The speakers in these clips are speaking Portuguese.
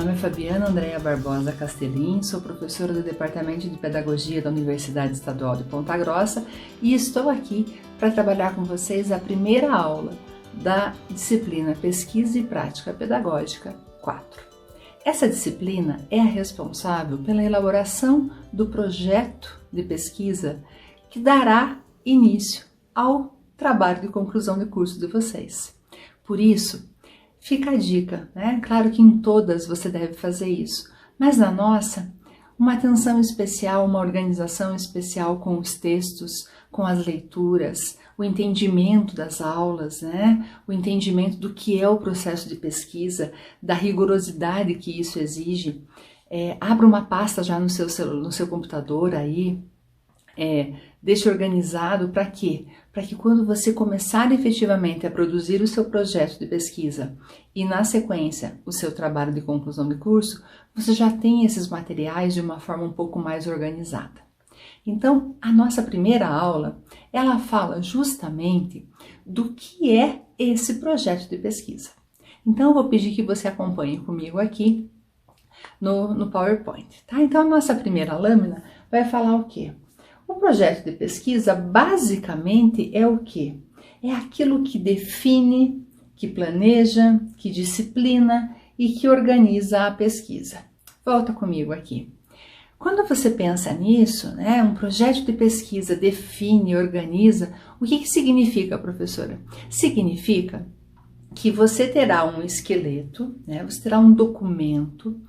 nome é Fabiana Andréa Barbosa Castelin, sou professora do Departamento de Pedagogia da Universidade Estadual de Ponta Grossa e estou aqui para trabalhar com vocês a primeira aula da disciplina Pesquisa e Prática Pedagógica 4. Essa disciplina é a responsável pela elaboração do projeto de pesquisa que dará início ao trabalho de conclusão de curso de vocês. Por isso, fica a dica, né? Claro que em todas você deve fazer isso, mas na nossa, uma atenção especial, uma organização especial com os textos, com as leituras, o entendimento das aulas, né? O entendimento do que é o processo de pesquisa, da rigorosidade que isso exige. Abra uma pasta já no seu computador aí, deixe organizado para quê? Para que quando você começar efetivamente a produzir o seu projeto de pesquisa e na sequência o seu trabalho de conclusão de curso, você já tenha esses materiais de uma forma um pouco mais organizada. Então, a nossa primeira aula, ela fala justamente do que é esse projeto de pesquisa. Então, eu vou pedir que você acompanhe comigo aqui no PowerPoint, tá? Então, a nossa primeira lâmina vai falar o quê? O projeto de pesquisa basicamente é o quê? É aquilo que define, que planeja, que disciplina e que organiza a pesquisa. Volta comigo aqui. Quando você pensa nisso, né, um projeto de pesquisa define e organiza, o que significa, professora? Significa que você terá um esqueleto, né, você terá um documento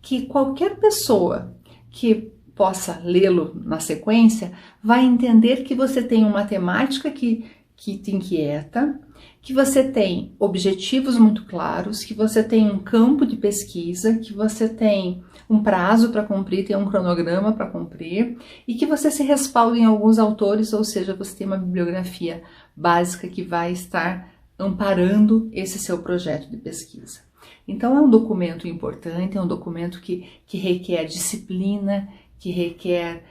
que qualquer pessoa que possa lê-lo na sequência, vai entender que você tem uma temática que te inquieta, que você tem objetivos muito claros, que você tem um campo de pesquisa, que você tem um prazo para cumprir, tem um cronograma para cumprir, e que você se respalda em alguns autores, ou seja, você tem uma bibliografia básica que vai estar amparando esse seu projeto de pesquisa. Então, é um documento importante, é um documento que requer disciplina, que requer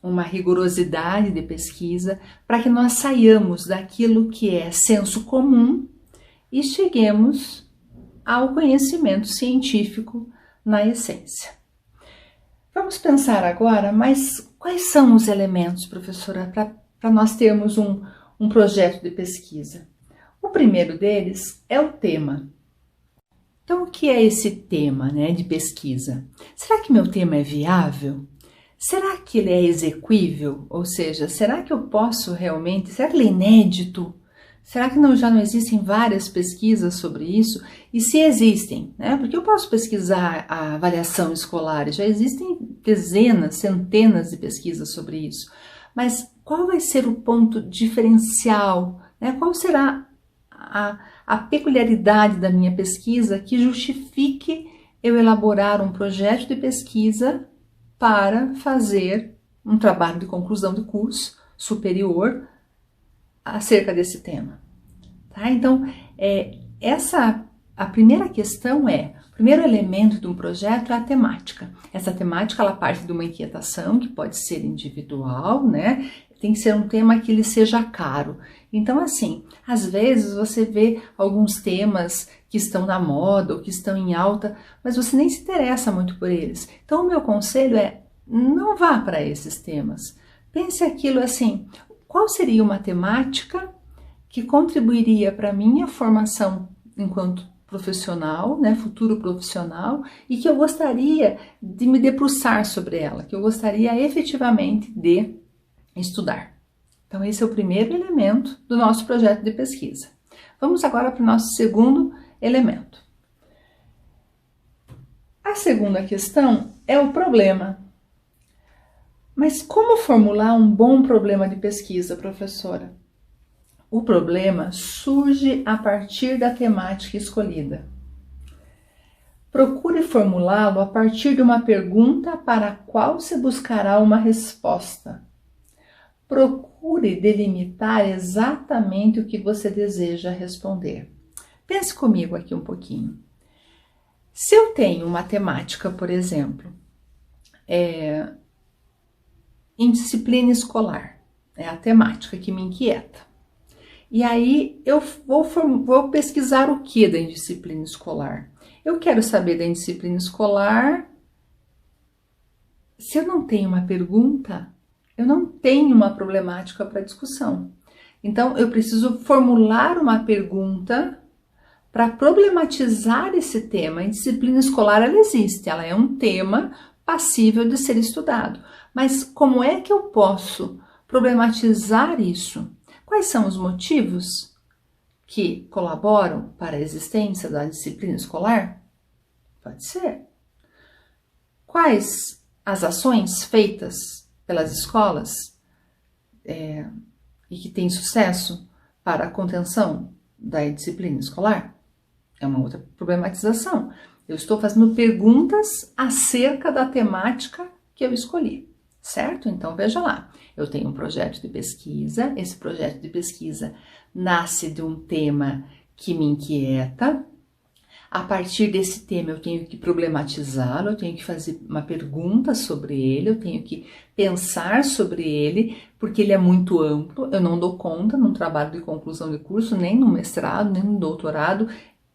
uma rigorosidade de pesquisa, para que nós saiamos daquilo que é senso comum e cheguemos ao conhecimento científico na essência. Vamos pensar agora, mas quais são os elementos, professora, para nós termos um projeto de pesquisa? O primeiro deles é o tema. Então, o que é esse tema, né, de pesquisa? Será que meu tema é viável? Será que ele é exequível? Ou seja, será que eu posso realmente, será que ele é inédito? Será que já não existem várias pesquisas sobre isso? E se existem, né? Porque eu posso pesquisar a avaliação escolar, já existem dezenas, centenas de pesquisas sobre isso. Mas qual vai ser o ponto diferencial, né? Qual será a peculiaridade da minha pesquisa que justifique eu elaborar um projeto de pesquisa para fazer um trabalho de conclusão de curso superior acerca desse tema. Tá? Então, a primeira questão o primeiro elemento de um projeto é a temática. Essa temática, ela parte de uma inquietação que pode ser individual, né? Tem que ser um tema que ele seja caro. Então, assim, às vezes você vê alguns temas que estão na moda ou que estão em alta, mas você nem se interessa muito por eles. Então, o meu conselho é, não vá para esses temas. Pense aquilo assim, qual seria uma temática que contribuiria para a minha formação enquanto profissional, né, futuro profissional, e que eu gostaria de me debruçar sobre ela, que eu gostaria efetivamente de estudar. Então, esse é o primeiro elemento do nosso projeto de pesquisa. Vamos agora para o nosso segundo elemento. A segunda questão é o problema. Mas como formular um bom problema de pesquisa, professora? O problema surge a partir da temática escolhida. Procure formulá-lo a partir de uma pergunta para a qual se buscará uma resposta. Procure delimitar exatamente o que você deseja responder. Pense comigo aqui um pouquinho. Se eu tenho uma temática, por exemplo, em disciplina escolar, é a temática que me inquieta. E aí eu vou pesquisar o que da indisciplina escolar? Eu quero saber da indisciplina escolar. Se eu não tenho uma pergunta, eu não tenho uma problemática para discussão. Então, eu preciso formular uma pergunta para problematizar esse tema. A indisciplina escolar, ela existe, ela é um tema passível de ser estudado. Mas como é que eu posso problematizar isso? Quais são os motivos que colaboram para a existência da disciplina escolar? Pode ser. Quais as ações feitas pelas escolas e que têm sucesso para a contenção da disciplina escolar? É uma outra problematização. Eu estou fazendo perguntas acerca da temática que eu escolhi, certo? Então, veja lá, eu tenho um projeto de pesquisa, esse projeto de pesquisa nasce de um tema que me inquieta. A partir desse tema eu tenho que problematizá-lo, eu tenho que fazer uma pergunta sobre ele, eu tenho que pensar sobre ele, porque ele é muito amplo, eu não dou conta num trabalho de conclusão de curso, nem no mestrado, nem no doutorado,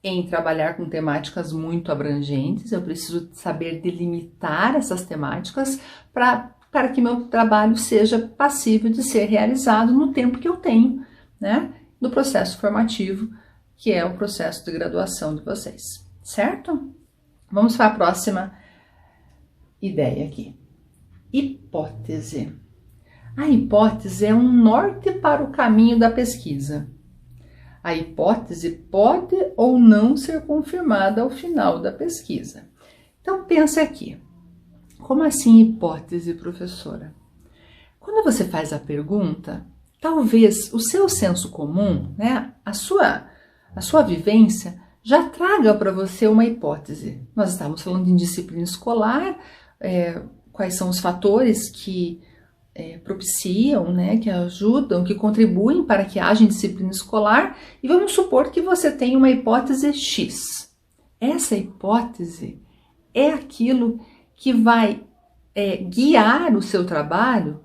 em trabalhar com temáticas muito abrangentes. Eu preciso saber delimitar essas temáticas para que meu trabalho seja passível de ser realizado no tempo que eu tenho, né, no processo formativo, que é o processo de graduação de vocês, certo? Vamos para a próxima ideia aqui. Hipótese. A hipótese é um norte para o caminho da pesquisa. A hipótese pode ou não ser confirmada ao final da pesquisa. Então, pensa aqui. Como assim hipótese, professora? Quando você faz a pergunta, talvez o seu senso comum, né, a sua vivência, já traga para você uma hipótese. Nós estávamos falando de disciplina escolar, quais são os fatores que propiciam, né, que ajudam, que contribuem para que haja disciplina escolar, e vamos supor que você tem uma hipótese X. Essa hipótese é aquilo que vai guiar o seu trabalho,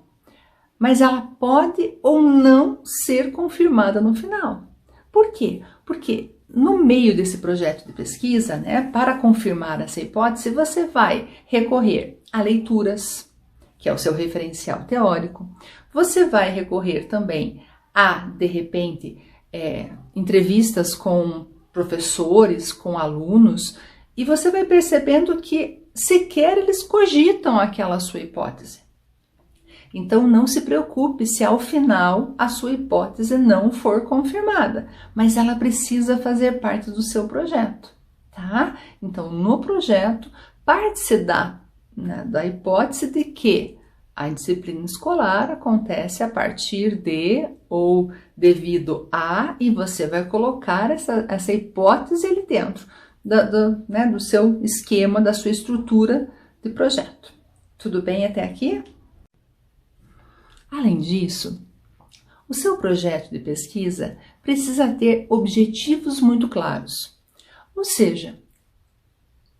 mas ela pode ou não ser confirmada no final. Por quê? Porque no meio desse projeto de pesquisa, né, para confirmar essa hipótese, você vai recorrer a leituras, que é o seu referencial teórico. Você vai recorrer também a, de repente, entrevistas com professores, com alunos, e você vai percebendo que sequer eles cogitam aquela sua hipótese. Então, não se preocupe se ao final a sua hipótese não for confirmada, mas ela precisa fazer parte do seu projeto, tá? Então, no projeto, parte-se da hipótese de que a disciplina escolar acontece a partir de ou devido a, e você vai colocar essa hipótese ali dentro do seu esquema, da sua estrutura de projeto. Tudo bem até aqui? Além disso, o seu projeto de pesquisa precisa ter objetivos muito claros, ou seja,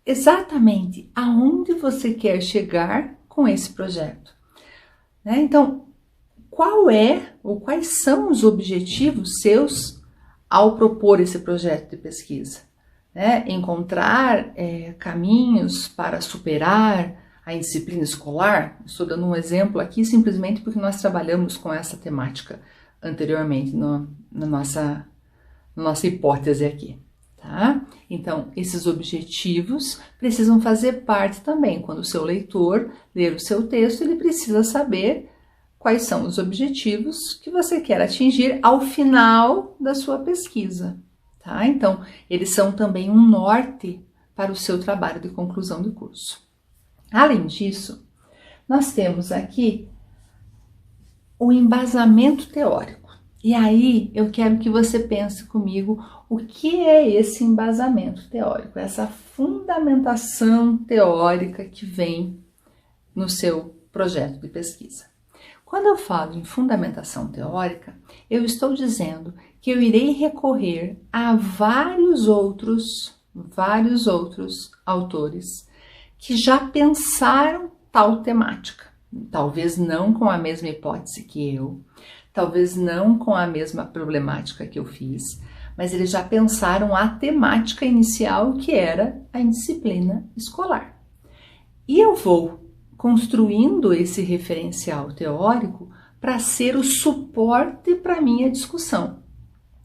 exatamente aonde você quer chegar com esse projeto, né? Então, quais são os objetivos seus ao propor esse projeto de pesquisa, né? Encontrar caminhos para superar a indisciplina escolar. Estou dando um exemplo aqui simplesmente porque nós trabalhamos com essa temática anteriormente na nossa hipótese aqui. Tá? Então, esses objetivos precisam fazer parte também. Quando o seu leitor ler o seu texto, ele precisa saber quais são os objetivos que você quer atingir ao final da sua pesquisa. Tá? Então, eles são também um norte para o seu trabalho de conclusão de curso. Além disso, nós temos aqui o embasamento teórico. E aí eu quero que você pense comigo o que é esse embasamento teórico, essa fundamentação teórica que vem no seu projeto de pesquisa. Quando eu falo em fundamentação teórica, eu estou dizendo que eu irei recorrer a vários outros autores que já pensaram tal temática, talvez não com a mesma hipótese que eu, talvez não com a mesma problemática que eu fiz, mas eles já pensaram a temática inicial, que era a indisciplina escolar. E eu vou construindo esse referencial teórico para ser o suporte para a minha discussão.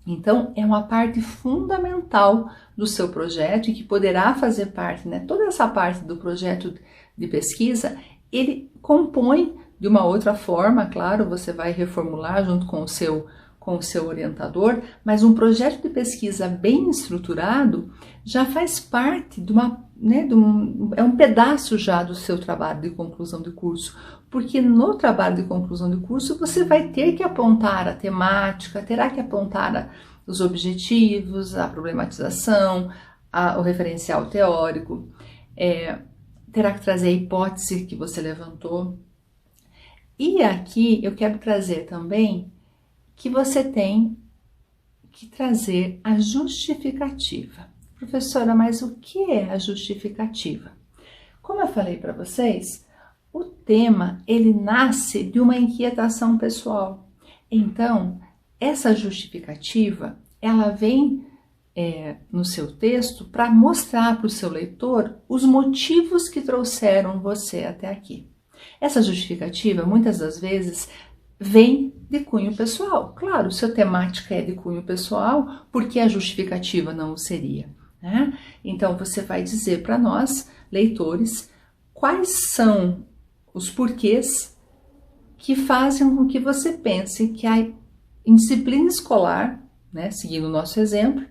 Então, é uma parte fundamental do seu projeto e que poderá fazer parte, né? Toda essa parte do projeto de pesquisa, ele compõe de uma outra forma, claro, você vai reformular junto com o seu orientador, mas um projeto de pesquisa bem estruturado já faz parte de uma, né, é um pedaço já do seu trabalho de conclusão de curso, porque no trabalho de conclusão de curso você vai ter que apontar a temática, terá que apontar os objetivos, a problematização, o referencial teórico, terá que trazer a hipótese que você levantou. E aqui eu quero trazer também que você tem que trazer a justificativa. Professora, mas o que é a justificativa? Como eu falei para vocês, o tema ele nasce de uma inquietação pessoal. Então, essa justificativa, ela vem no seu texto para mostrar para o seu leitor os motivos que trouxeram você até aqui. Essa justificativa, muitas das vezes, vem de cunho pessoal. Claro, se a temática é de cunho pessoal, por que a justificativa não o seria, né? Então, você vai dizer para nós, leitores, quais são os porquês que fazem com que você pense que a disciplina escolar, né, seguindo o nosso exemplo,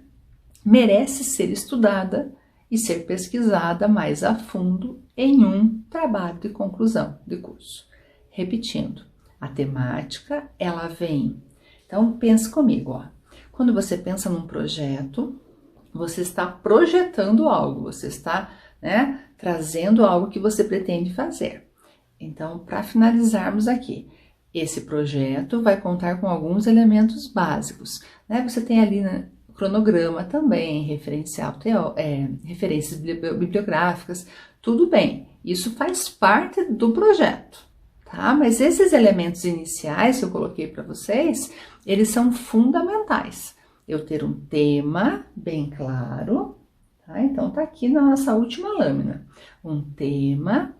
merece ser estudada e ser pesquisada mais a fundo em um trabalho de conclusão de curso. Repetindo, a temática, ela vem. Então, pense comigo, ó. Quando você pensa num projeto, você está projetando algo, você está, né, trazendo algo que você pretende fazer. Então, para finalizarmos aqui, esse projeto vai contar com alguns elementos básicos, né? Você tem ali, né, cronograma também, referencial referências bibliográficas, tudo bem, isso faz parte do projeto, tá? Mas esses elementos iniciais que eu coloquei para vocês, eles são fundamentais. Eu ter um tema bem claro, tá? Então tá aqui na nossa última lâmina, um tema,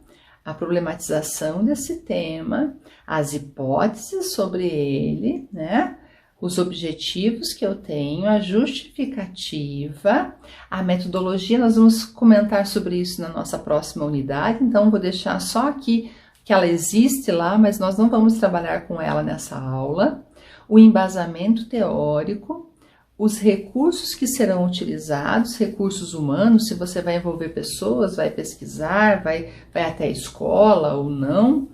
a problematização desse tema, as hipóteses sobre ele, né? Os objetivos que eu tenho, a justificativa, a metodologia, nós vamos comentar sobre isso na nossa próxima unidade, então vou deixar só aqui que ela existe lá, mas nós não vamos trabalhar com ela nessa aula. O embasamento teórico, os recursos que serão utilizados, recursos humanos, se você vai envolver pessoas, vai pesquisar, vai até a escola ou não.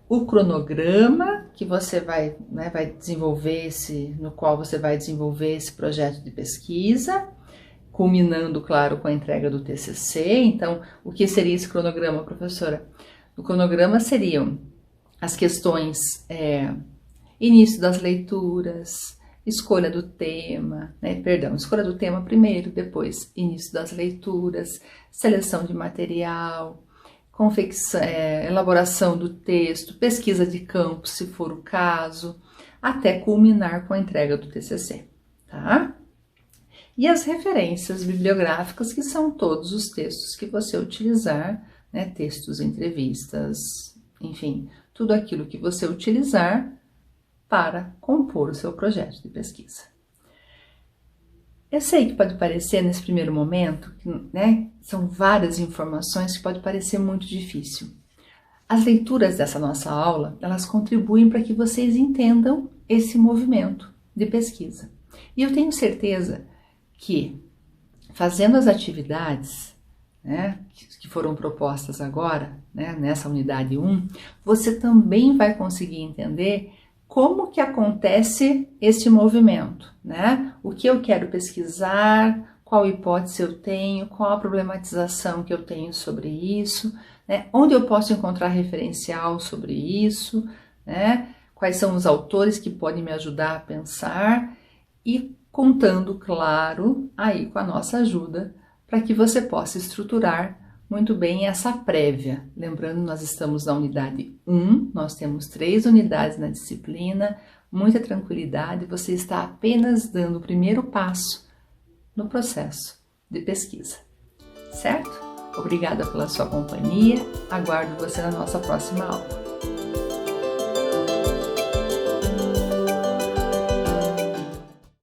O cronograma que você vai desenvolver no qual você vai desenvolver esse projeto de pesquisa, culminando, claro, com a entrega do TCC. Então, o que seria esse cronograma, professora? O cronograma seriam as questões, início das leituras, escolha do tema, escolha do tema primeiro, depois início das leituras, seleção de material, confecção, elaboração do texto, pesquisa de campo, se for o caso, até culminar com a entrega do TCC, tá? E as referências bibliográficas, que são todos os textos que você utilizar, né? Textos, entrevistas, enfim, tudo aquilo que você utilizar para compor o seu projeto de pesquisa. Eu sei que pode parecer nesse primeiro momento, né, são várias informações que pode parecer muito difícil. As leituras dessa nossa aula, elas contribuem para que vocês entendam esse movimento de pesquisa. E eu tenho certeza que, fazendo as atividades, né, que foram propostas agora, né, nessa unidade 1, você também vai conseguir entender como que acontece esse movimento, né? O que eu quero pesquisar, qual hipótese eu tenho, qual a problematização que eu tenho sobre isso, né? Onde eu posso encontrar referencial sobre isso, né? Quais são os autores que podem me ajudar a pensar e contando, claro, aí com a nossa ajuda para que você possa estruturar muito bem essa prévia. Lembrando, nós estamos na unidade 1, nós temos 3 unidades na disciplina, muita tranquilidade, você está apenas dando o primeiro passo no processo de pesquisa, certo? Obrigada pela sua companhia, aguardo você na nossa próxima aula.